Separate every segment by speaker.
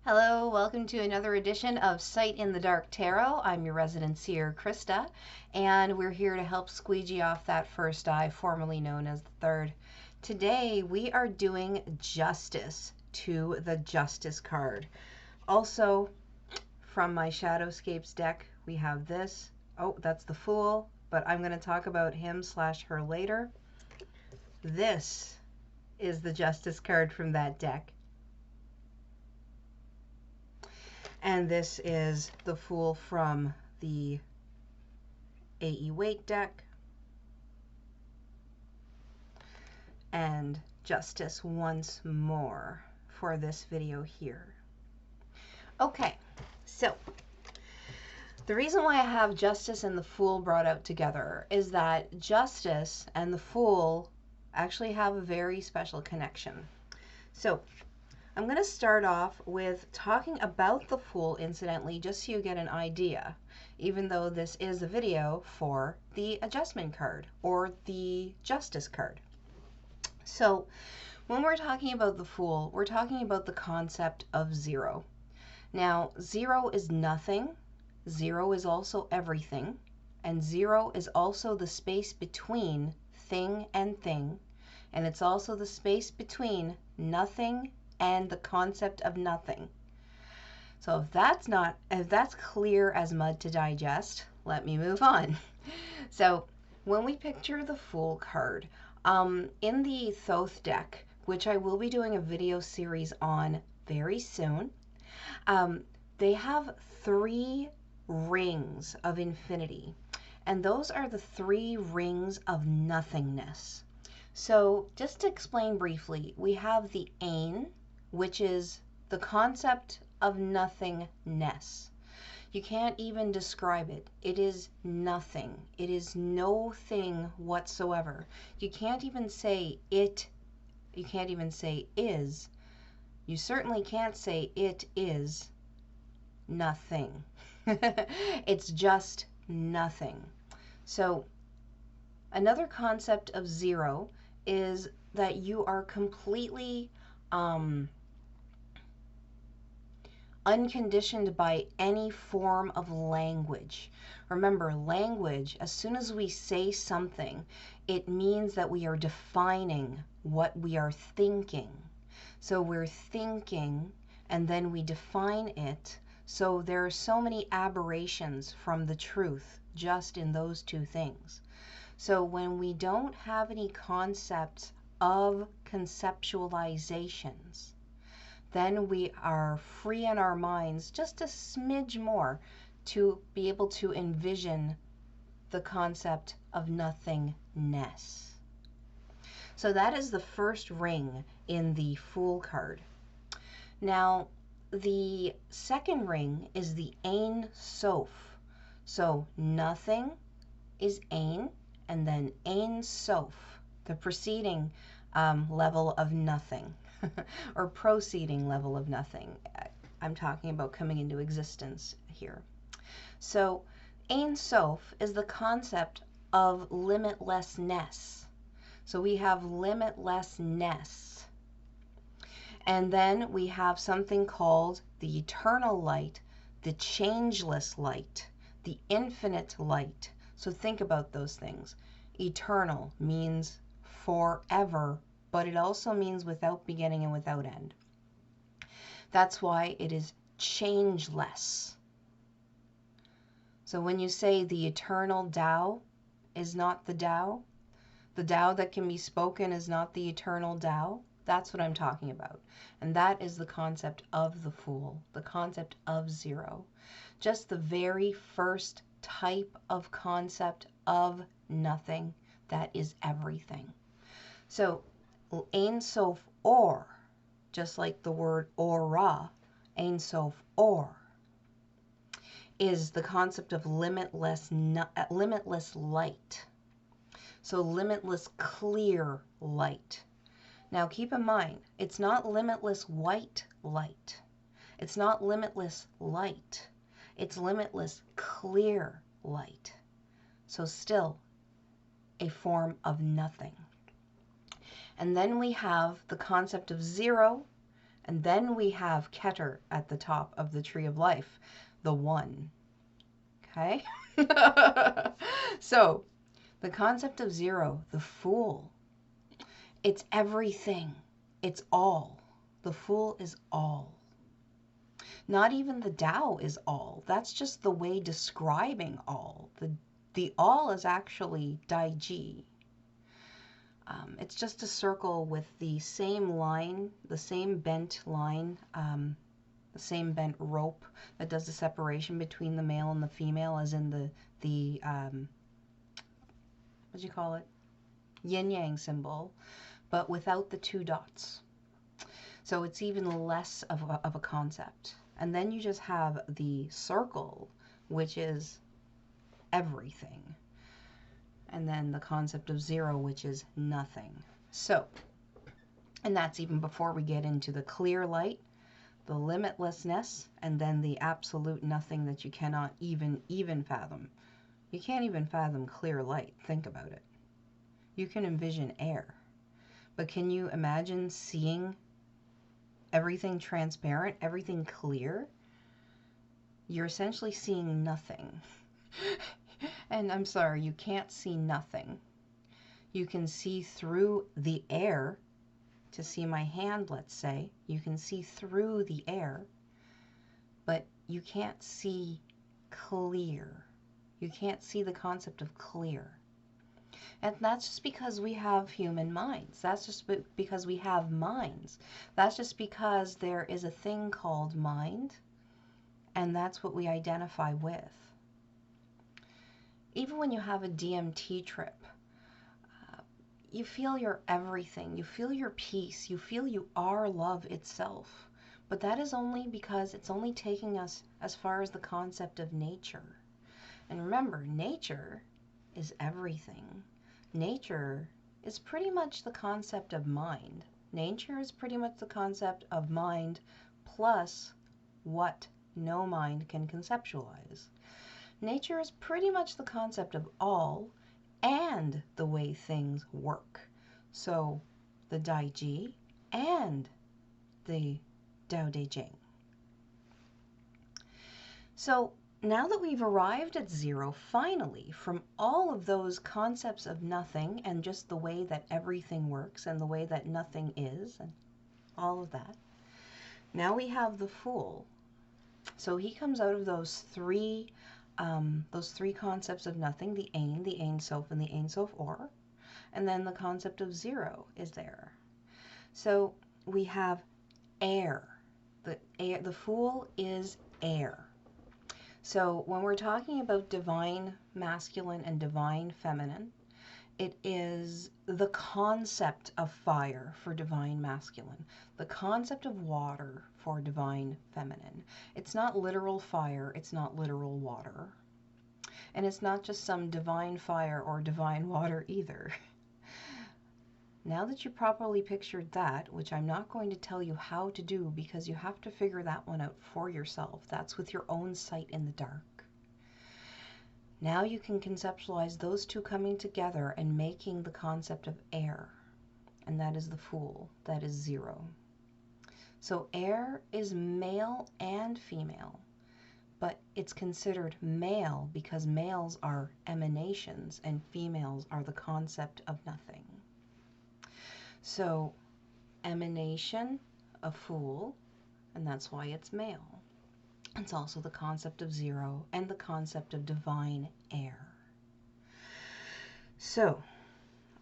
Speaker 1: Hello, welcome to another edition of Sight in the Dark Tarot. I'm your resident seer, Krista, and we're here to help squeegee off that first eye, formerly known as the third. Today, we are doing Justice to the Justice card. Also, from my Shadowscapes deck, we have this. Oh, that's the Fool, but I'm going to talk about him/her later. This is the Justice card from that deck. And this is the Fool from the A.E. Wake deck. And Justice once more for this video here. Okay, so the reason why I have Justice and the Fool brought out together is that Justice and the Fool actually have a very special connection. So I'm going to start off with talking about the Fool, incidentally, just so you get an idea, even though this is a video for the Adjustment card or the Justice card. So when we're talking about the Fool, we're talking about the concept of zero. Now, zero is nothing, zero is also everything, and zero is also the space between thing and thing, and it's also the space between nothing and the concept of nothing. So if that's clear as mud to digest, let me move on. So when we picture the Fool card, in the Thoth deck, which I will be doing a video series on very soon, they have 3 rings of infinity, and those are the 3 rings of nothingness. So just to explain briefly, we have the Ain, which is the concept of nothingness. You can't even describe it. It is nothing. It is no thing whatsoever. You can't even say it. You can't even say is. You certainly can't say it is nothing. It's just nothing. So another concept of zero is that you are completely unconditioned by any form of language. Remember, language, as soon as we say something, it means that we are defining what we are thinking. So we're thinking, and then we define it. So there are so many aberrations from the truth just in those 2 things. So when we don't have any concepts of conceptualizations, then we are free in our minds just a smidge more to be able to envision the concept of nothingness. So that is the first ring in the Fool card. Now, the second ring is the Ein Sof. So nothing is Ein, and then Ein Sof, the preceding level of nothing. Or proceeding level of nothing. I'm talking about coming into existence here. So Ein Sof is the concept of limitlessness. So we have limitlessness. And then we have something called the eternal light, the changeless light, the infinite light. So think about those things. Eternal means forever, but it also means without beginning and without end. That's why it is changeless. So when you say the eternal Tao is not the Tao that can be spoken is not the eternal Tao, that's what I'm talking about. And that is the concept of the Fool, the concept of zero. Just the very first type of concept of nothing that is everything. So Ein Sof Or, just like the word aura, Ein Sof Or, is the concept of limitless light. So limitless clear light. Now keep in mind, it's not limitless white light. It's not limitless light. It's limitless clear light. So still a form of nothing. And then we have the concept of zero, And then we have Keter at the top of the tree of life, the one. Okay? So, the concept of zero, the Fool. It's everything. It's all. The Fool is all. Not even the Tao is all. That's just the way describing all. The all is actually Daiji. It's just a circle with the same line, the same bent line, the same bent rope that does the separation between the male and the female, as in the what do you call it? Yin-yang symbol, but without the two dots. So it's even less of a concept. And then you just have the circle, which is everything. And then the concept of zero, which is nothing. So, and that's even before we get into the clear light, the limitlessness, and then the absolute nothing that you cannot even fathom. You can't even fathom clear light. Think about it. You can envision air. But can you imagine seeing everything transparent, everything clear? You're essentially seeing nothing. And I'm sorry, you can't see nothing. You can see through the air. To see my hand, let's say, you can see through the air, but you can't see clear. You can't see the concept of clear. And that's just because we have human minds. That's just because we have minds. That's just because there is a thing called mind, and that's what we identify with. Even when you have a DMT trip, you feel your everything. You feel your peace. You feel you are love itself. But that is only because it's only taking us as far as the concept of nature. And remember, nature is everything. Nature is pretty much the concept of mind. Nature is pretty much the concept of mind plus what no mind can conceptualize. Nature is pretty much the concept of all and the way things work. So the Daiji and the Tao Te Ching. So now that we've arrived at zero, finally, from all of those concepts of nothing and just the way that everything works and the way that nothing is and all of that, now we have the Fool. So he comes out of those three concepts of nothing, the Ein Sof, and the Ein Sof Or, and then the concept of zero is there. So we have air. The Fool is air. So when we're talking about divine masculine and divine feminine, it is the concept of fire for divine masculine, the concept of water for divine feminine. It's not literal fire, it's not literal water. And it's not just some divine fire or divine water either. Now that you properly pictured that, which I'm not going to tell you how to do because you have to figure that one out for yourself. That's with your own sight in the dark. Now you can conceptualize those two coming together and making the concept of air. And that is the Fool. That is zero. So air is male and female. But it's considered male because males are emanations and females are the concept of nothing. So emanation, a Fool, and that's why it's male. It's also the concept of zero and the concept of divine air. So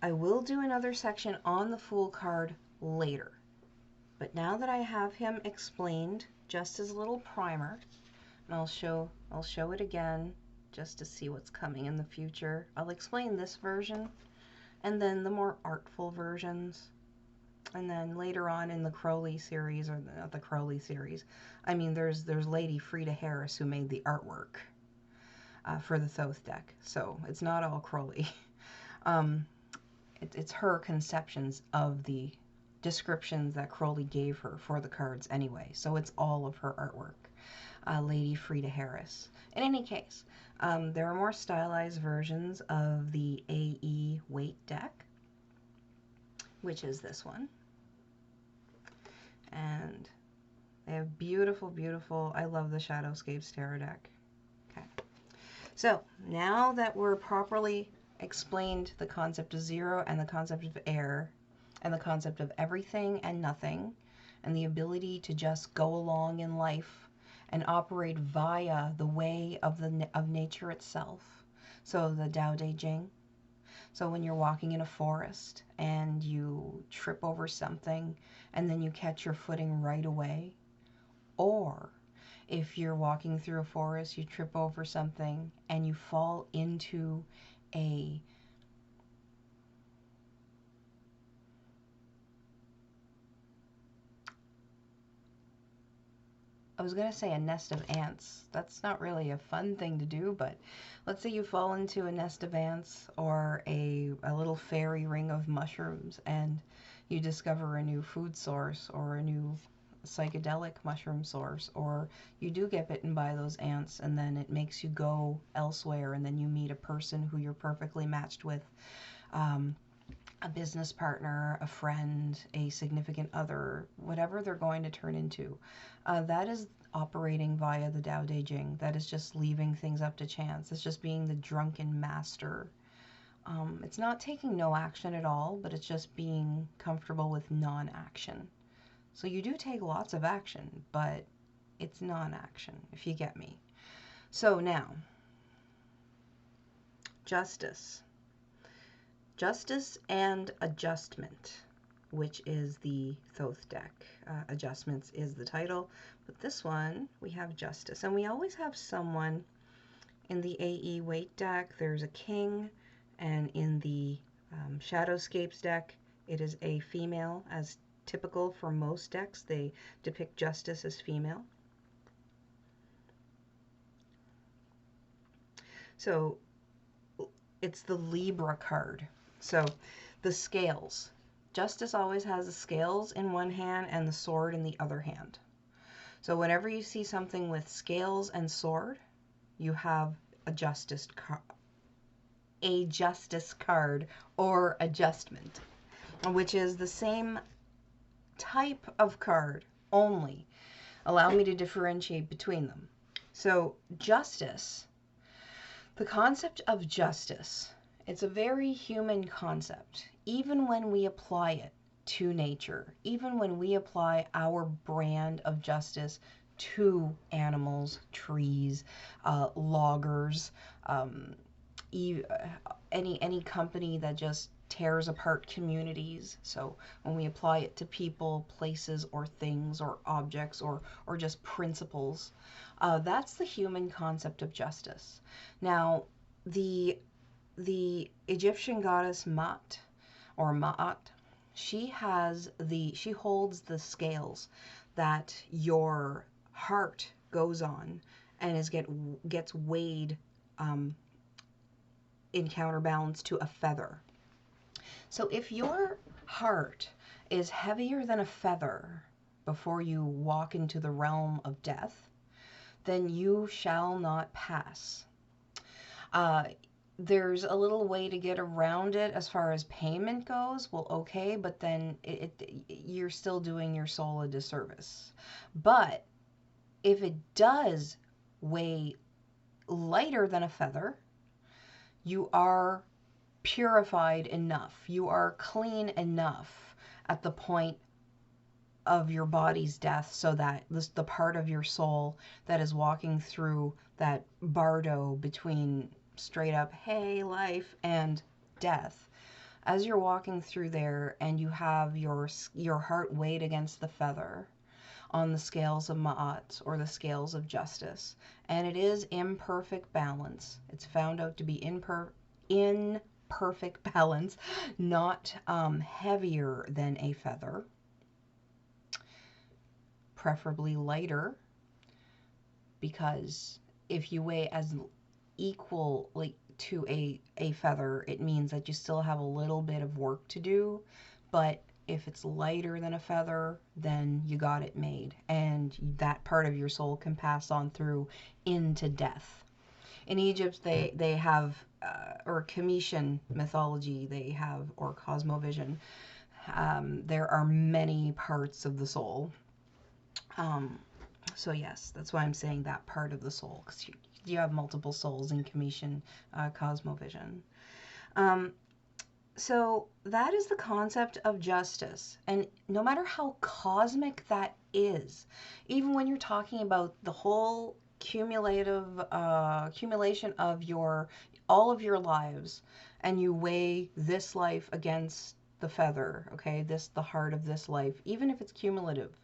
Speaker 1: I will do another section on the Fool card later. But now that I have him explained, just as a little primer, and I'll show it again just to see what's coming in the future. I'll explain this version and then the more artful versions. And then later on in the Crowley series, or not the Crowley series, I mean there's Lady Frida Harris who made the artwork for the Thoth deck. So it's not all Crowley. It's her conceptions of the descriptions that Crowley gave her for the cards anyway. So it's all of her artwork. Lady Frida Harris. In any case, there are more stylized versions of the AE weight deck, which is this one. And they have beautiful, beautiful, I love the Shadowscapes Tarot deck. Okay. So now that we're properly explained the concept of zero and the concept of air and the concept of everything and nothing and the ability to just go along in life and operate via the way of nature itself. So the Tao Te Ching. So when you're walking in a forest and you trip over something and then you catch your footing right away, or if you're walking through a forest, you trip over something and you fall into a I was going to say a nest of ants. That's not really a fun thing to do, but let's say you fall into a nest of ants or a little fairy ring of mushrooms and you discover a new food source or a new psychedelic mushroom source, or you do get bitten by those ants and then it makes you go elsewhere and then you meet a person who you're perfectly matched with, a business partner, a friend, a significant other, whatever they're going to turn into. That is operating via the Tao Te Ching. That is just leaving things up to chance. It's just being the drunken master. It's not taking no action at all, but it's just being comfortable with non-action. So you do take lots of action, but it's non-action, if you get me. So now, justice. Justice and adjustment, which is the Thoth deck. Adjustments is the title, but this one we have justice, and we always have someone in the AE weight deck. There's a king, and in the Shadowscapes deck, it is a female, as typical for most decks. They depict justice as female. So it's the Libra card. So the scales. Justice always has the scales in one hand and the sword in the other hand. So whenever you see something with scales and sword, you have a justice card or adjustment, which is the same type of card, only. Allow me to differentiate between them. So justice, the concept of justice, it's a very human concept. Even when we apply it to nature, even when we apply our brand of justice to animals, trees, loggers, any company that just tears apart communities. So when we apply it to people, places, or things, or objects, or just principles, that's the human concept of justice. Now, the Egyptian goddess Ma'at, or Ma'at, she holds the scales that your heart goes on and gets weighed in counterbalance to a feather. So if your heart is heavier than a feather before you walk into the realm of death, then you shall not pass. There's a little way to get around it as far as payment goes. Well, okay, but then you're still doing your soul a disservice. But if it does weigh lighter than a feather, you are purified enough. You are clean enough at the point of your body's death, so that the part of your soul that is walking through that bardo between straight up, hey, life, and death, as you're walking through there and you have your heart weighed against the feather on the scales of Ma'at, or the scales of justice, and it is imperfect balance. It's found out to be in perfect balance, not heavier than a feather, preferably lighter, because if you weigh as equally to a feather, it means that you still have a little bit of work to do. But if it's lighter than a feather, then you got it made, and that part of your soul can pass on through into death. In Egypt, they have, or Cometian mythology, they have, or Cosmovision, There are many parts of the soul. So yes, that's why I'm saying that part of the soul, because you have multiple souls in Commission Cosmovision. So that is the concept of justice. And no matter how cosmic that is, even when you're talking about the whole accumulation of all of your lives, and you weigh this life against the feather, okay, the heart of this life, even if it's cumulative,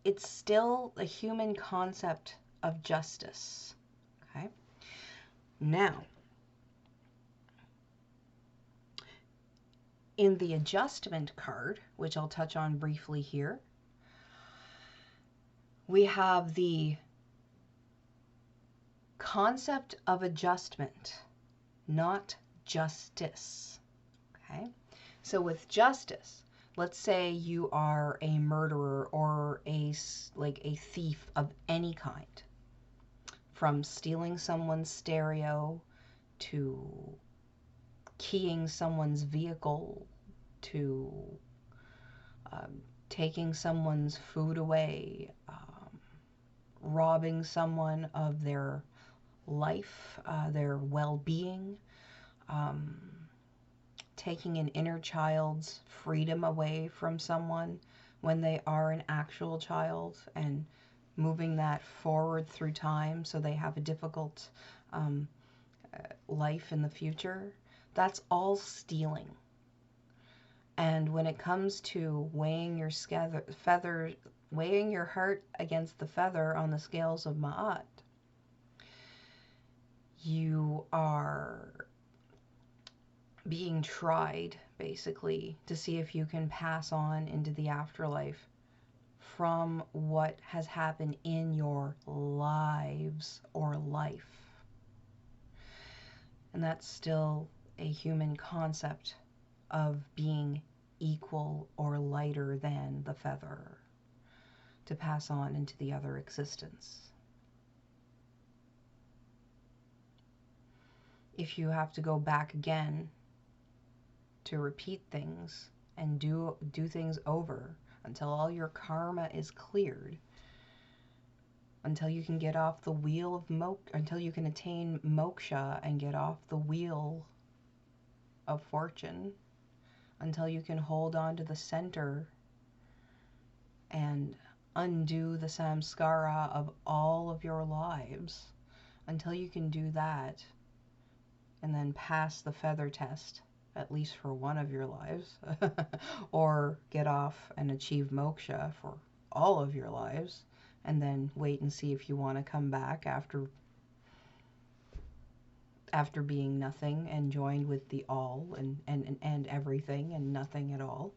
Speaker 1: it's still a human concept of justice, okay? Now, in the adjustment card, which I'll touch on briefly here, we have the concept of adjustment, not justice, okay? So with justice, let's say you are a murderer or a thief of any kind, from stealing someone's stereo to keying someone's vehicle to taking someone's food away, robbing someone of their life, their well-being, taking an inner child's freedom away from someone when they are an actual child and moving that forward through time so they have a difficult life in the future. That's all stealing. And when it comes to weighing your heart against the feather on the scales of Ma'at, you are being tried, basically, to see if you can pass on into the afterlife from what has happened in your lives or life. And that's still a human concept of being equal or lighter than the feather to pass on into the other existence. If you have to go back again to repeat things and do things over until all your karma is cleared, until you can get off the wheel of until you can attain moksha and get off the wheel of fortune, until you can hold on to the center and undo the samskara of all of your lives, until you can do that and then pass the feather test, at least for one of your lives, or get off and achieve moksha for all of your lives, and then wait and see if you want to come back after being nothing and joined with the all and everything and nothing at all.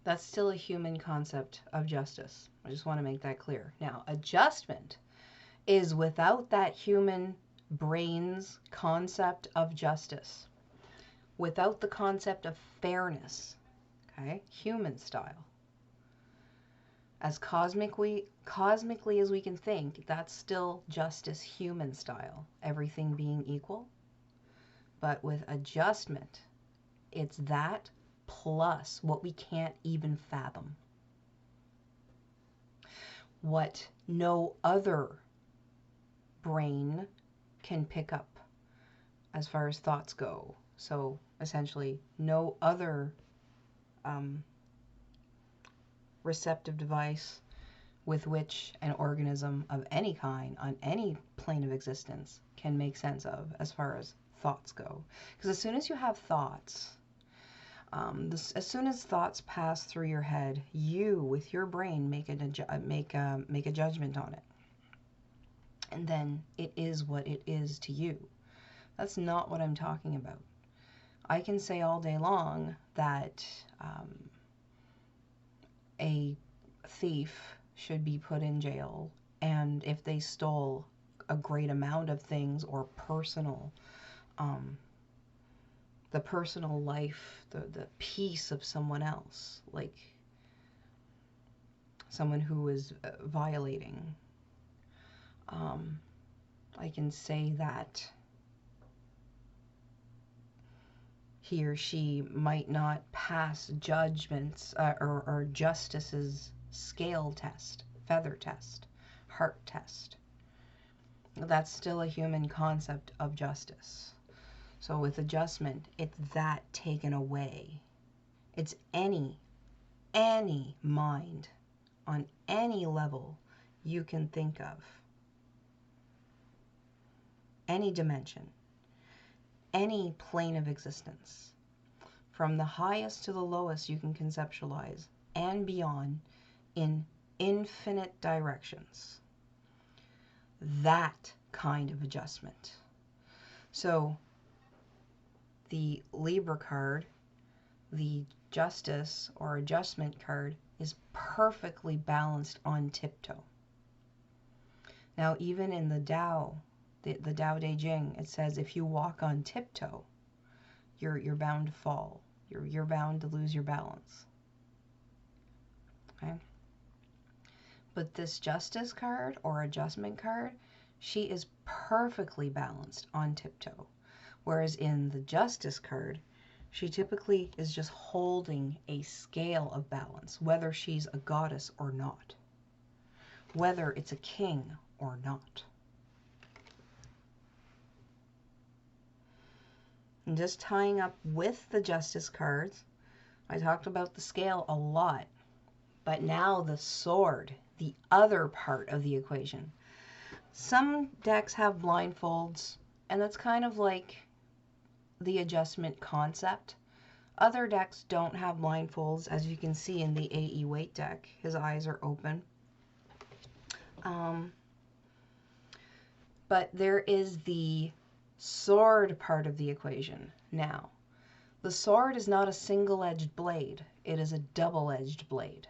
Speaker 1: That's still a human concept of justice. I just want to make that clear. Now, adjustment is without that human brain's concept of justice, without the concept of fairness, okay, human style. As cosmically as we can think, that's still justice human style, everything being equal. But with adjustment, it's that plus what we can't even fathom. What no other brain can pick up as far as thoughts go. So essentially, no other receptive device with which an organism of any kind on any plane of existence can make sense of as far as thoughts go. Because as soon as you have thoughts, as soon as thoughts pass through your head, you with your brain make a judgment on it, and then it is what it is to you. That's not what I'm talking about. I can say all day long that a thief should be put in jail, and if they stole a great amount of things or personal, the personal life, the peace of someone else, like someone who is violating, I can say that he or she might not pass judgments or justice's scale test, feather test, heart test. That's still a human concept of justice. So with adjustment, it's that taken away. It's any mind on any level you can think of, any dimension, any plane of existence, from the highest to the lowest you can conceptualize, and beyond, in infinite directions. That kind of adjustment. So the Libra card, the Justice or Adjustment card, is perfectly balanced on tiptoe. Now, even in the Tao, the Tao Te Ching, it says if you walk on tiptoe, you're bound to fall. You're bound to lose your balance. Okay? But this Justice card or Adjustment card, she is perfectly balanced on tiptoe. Whereas in the Justice card, she typically is just holding a scale of balance, whether she's a goddess or not, whether it's a king or not. And just tying up with the Justice cards, I talked about the scale a lot, but now the sword, the other part of the equation. Some decks have blindfolds, and that's kind of like the adjustment concept. Other decks don't have blindfolds, as you can see in the AE Weight deck. His eyes are open. But there is the sword part of the equation. Now, the sword is not a single-edged blade. It is a double-edged blade.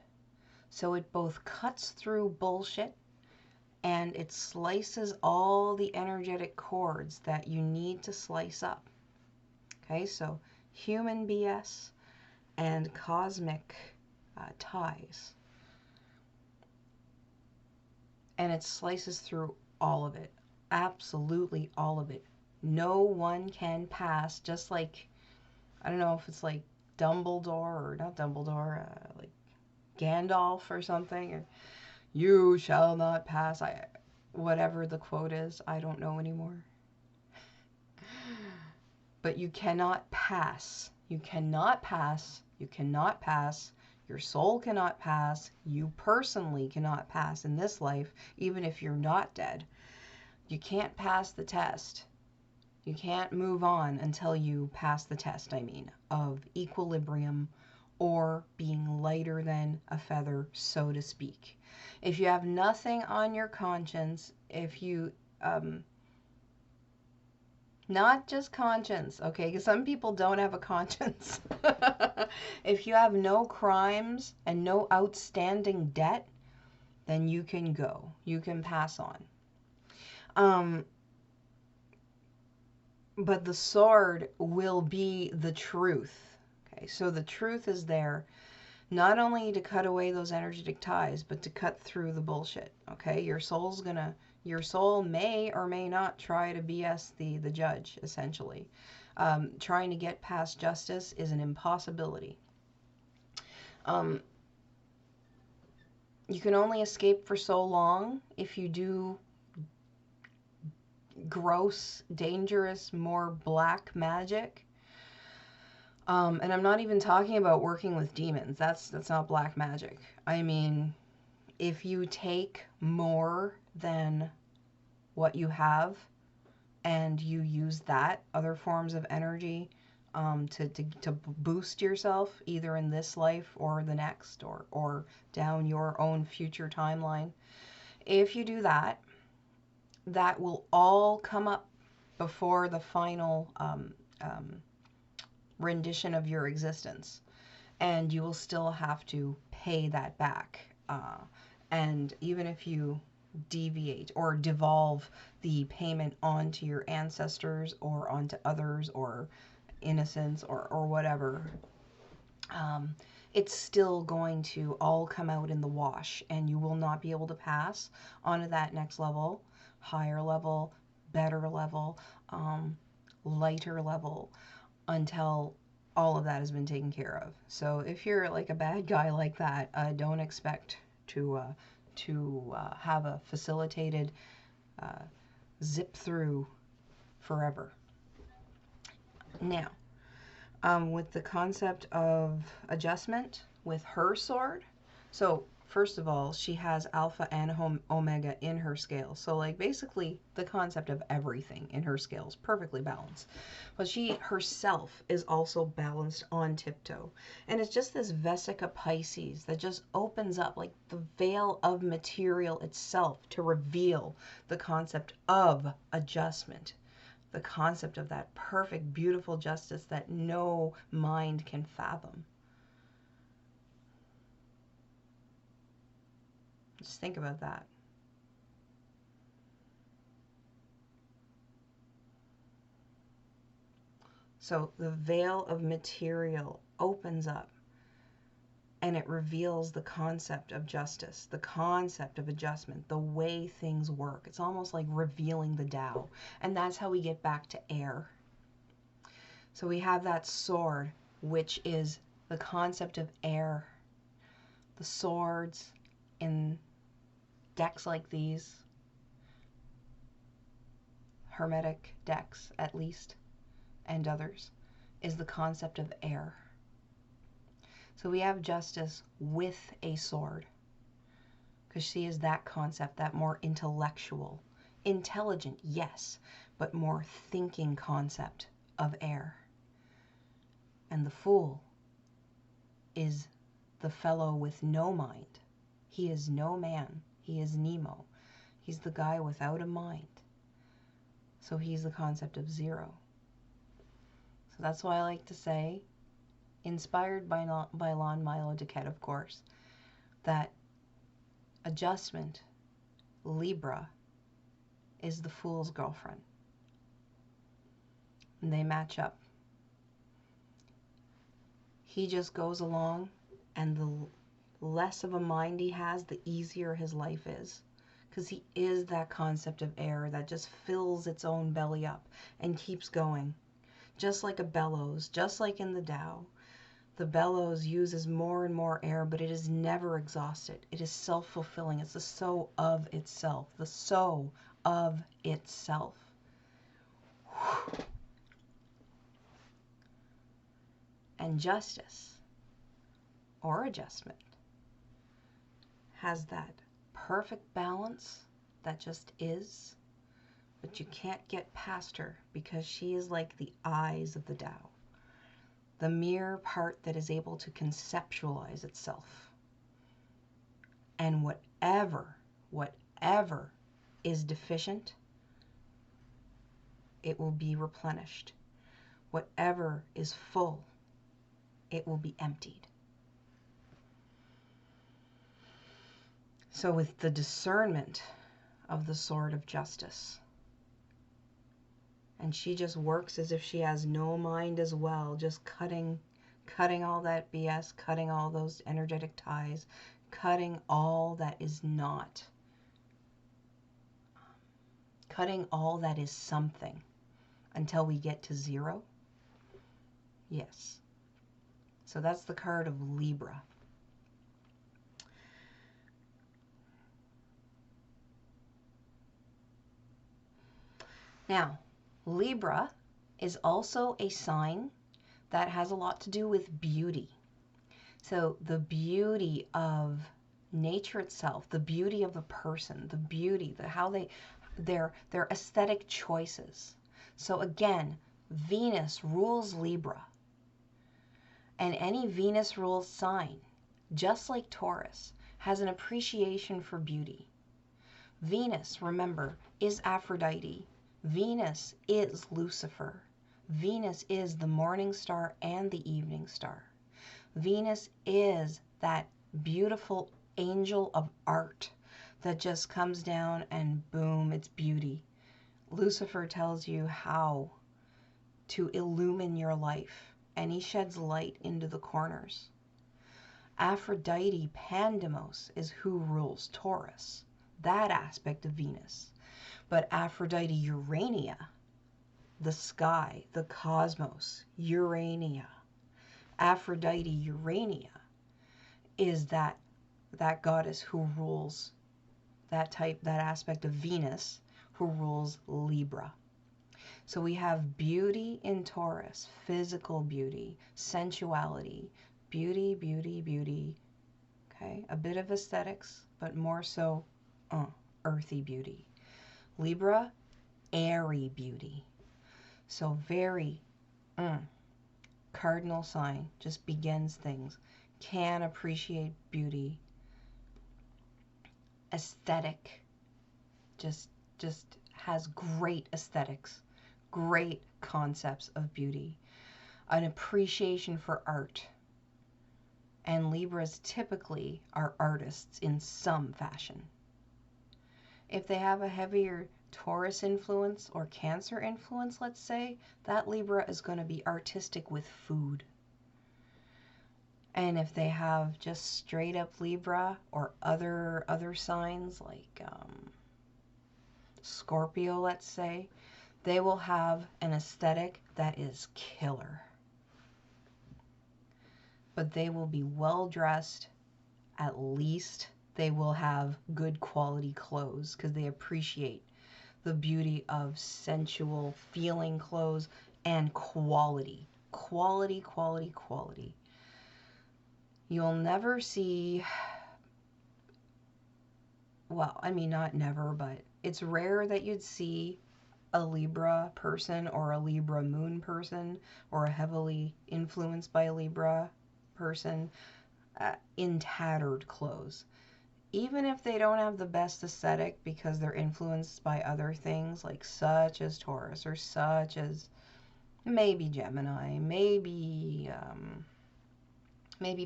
Speaker 1: So it both cuts through bullshit and it slices all the energetic cords that you need to slice up. Okay, so human BS and cosmic ties. And it slices through all of it. Absolutely all of it. No one can pass, just like, I don't know if it's like Dumbledore or not Dumbledore, like Gandalf or something, or you shall not pass. Whatever the quote is, I don't know anymore. But you cannot pass. You cannot pass. You cannot pass. Your soul cannot pass. You personally cannot pass in this life, even if you're not dead. You can't pass the test. You can't move on until you pass the test, I mean, of equilibrium or being lighter than a feather, so to speak. If you have nothing on your conscience, if you, not just conscience, okay, because some people don't have a conscience. If you have no crimes and no outstanding debt, then you can go. You can pass on. But the sword will be the truth. Okay, so the truth is there, not only to cut away those energetic ties, but to cut through the bullshit. Okay, your soul may or may not try to BS the judge, essentially. Trying to get past justice is an impossibility. You can only escape for so long if you do gross, dangerous, more black magic. And I'm not even talking about working with demons. That's not black magic. I mean, if you take more than what you have and you use that, other forms of energy, to boost yourself, either in this life or the next, or down your own future timeline, if you do that, that will all come up before the final rendition of your existence, and you will still have to pay that back. And even if you deviate or devolve the payment onto your ancestors or onto others or innocents or whatever, it's still going to all come out in the wash, and you will not be able to pass onto that next level, higher level, better level, lighter level, until all of that has been taken care of. So if you're like a bad guy like that, don't expect to have a facilitated zip through forever. Now, with the concept of adjustment with her sword, so first of all, she has alpha and omega in her scale. So like basically the concept of everything in her scale is perfectly balanced. But she herself is also balanced on tiptoe. And it's just this Vesica Pisces that just opens up like the veil of material itself to reveal the concept of adjustment. The concept of that perfect, beautiful justice that no mind can fathom. Just think about that. So the veil of material opens up and it reveals the concept of justice, the concept of adjustment, the way things work. It's almost like revealing the Tao. And that's how we get back to air. So we have that sword, which is the concept of air. The swords in decks like these, hermetic decks at least, and others, is the concept of air. So we have justice with a sword, because she is that concept, that more intellectual, intelligent, yes, but more thinking concept of air. And the fool is the fellow with no mind. He is no man. He is Nemo. He's the guy without a mind. So he's the concept of zero. So that's why I like to say, inspired by Lon Milo Duquette, of course, that adjustment, Libra, is the fool's girlfriend. And they match up. He just goes along, and the less of a mind he has, the easier his life is. Because he is that concept of air that just fills its own belly up and keeps going. Just like a bellows, just like in the Tao. The bellows uses more and more air, but it is never exhausted. It is self-fulfilling. It's the so of itself. The so of itself. And justice, or adjustment, has that perfect balance that just is, but you can't get past her because she is like the eyes of the Tao, the mere part that is able to conceptualize itself. And whatever is deficient, it will be replenished. Whatever is full, it will be emptied. So with the discernment of the sword of justice, and she just works as if she has no mind as well, just cutting all that BS, cutting all those energetic ties, cutting all that is not, cutting all that is something until we get to zero. Yes. So that's the card of Libra. Now, Libra is also a sign that has a lot to do with beauty. So the beauty of nature itself, the beauty of the person, the beauty, how their aesthetic choices. So again, Venus rules Libra. And any Venus rules sign, just like Taurus, has an appreciation for beauty. Venus, remember, is Aphrodite. Venus is Lucifer. Venus is the morning star and the evening star. Venus is that beautiful angel of art that just comes down and boom, it's beauty. Lucifer tells you how to illumine your life, and he sheds light into the corners. Aphrodite, Pandemos, is who rules Taurus, that aspect of Venus. But Aphrodite, Urania, the sky, the cosmos, Urania, Aphrodite, Urania, is that goddess who rules that aspect of Venus, who rules Libra. So we have beauty in Taurus, physical beauty, sensuality, beauty, beauty, beauty. Okay, a bit of aesthetics, but more so earthy beauty. Libra, airy beauty. So very cardinal sign, just begins things, can appreciate beauty, aesthetic, just has great aesthetics, great concepts of beauty, an appreciation for art. And Libras typically are artists in some fashion. If they have a heavier Taurus influence or Cancer influence, let's say, that Libra is going to be artistic with food. And if they have just straight up Libra or other signs like Scorpio, let's say, they will have an aesthetic that is killer. But they will be well dressed. At least they will have good quality clothes because they appreciate the beauty of sensual feeling clothes and quality. Quality, quality, quality. You'll never see, well, I mean, not never, but it's rare that you'd see a Libra person or a Libra moon person or a heavily influenced by a Libra person in tattered clothes. Even if they don't have the best aesthetic because they're influenced by other things like such as Taurus or such as maybe Gemini, maybe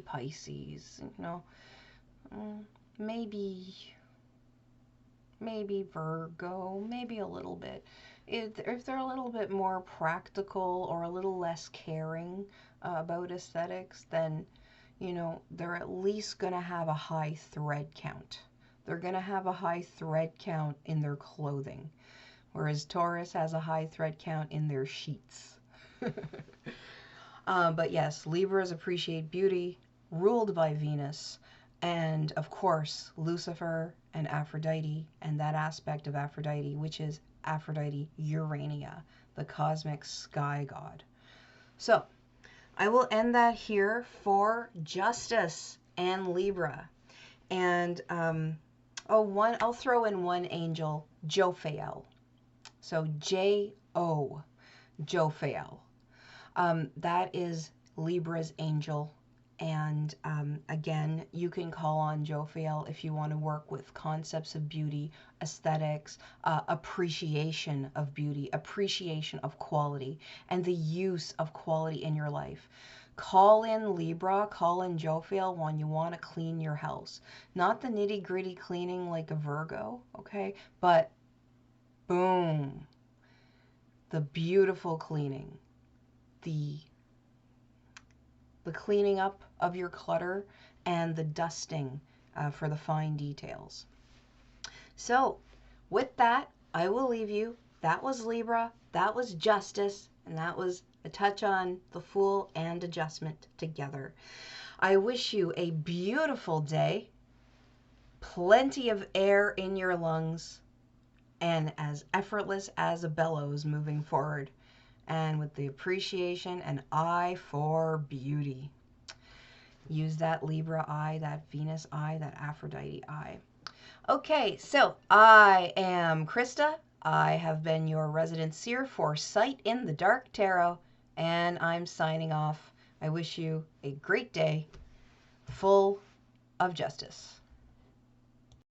Speaker 1: Pisces, you know, maybe Virgo, maybe a little bit. If they're a little bit more practical or a little less caring about aesthetics, then, you know, they're at least going to have a high thread count. They're going to have a high thread count in their clothing, whereas Taurus has a high thread count in their sheets. But yes, Libras appreciate beauty, ruled by Venus, and of course, Lucifer and Aphrodite, and that aspect of Aphrodite, which is Aphrodite Urania, the cosmic sky god. So, I will end that here for Justice and Libra. And, I'll throw in one angel, Jophael. So, J-O, Jophael. That is Libra's angel. And again, you can call on Jophael if you want to work with concepts of beauty, aesthetics, appreciation of beauty, appreciation of quality, and the use of quality in your life. Call in Libra, call in Jophael when you want to clean your house. Not the nitty-gritty cleaning like a Virgo, okay? But boom, the beautiful cleaning, the cleaning up of your clutter, and the dusting for the fine details. So, with that, I will leave you. That was Libra, that was Justice, and that was a touch on the Fool and Adjustment together. I wish you a beautiful day, plenty of air in your lungs, and as effortless as a bellows moving forward, and with the appreciation and eye for beauty. Use that Libra eye, that Venus eye, that Aphrodite eye. Okay, so I am Krista. I have been your resident seer for Sight in the Dark Tarot, and I'm signing off. I wish you a great day full of justice.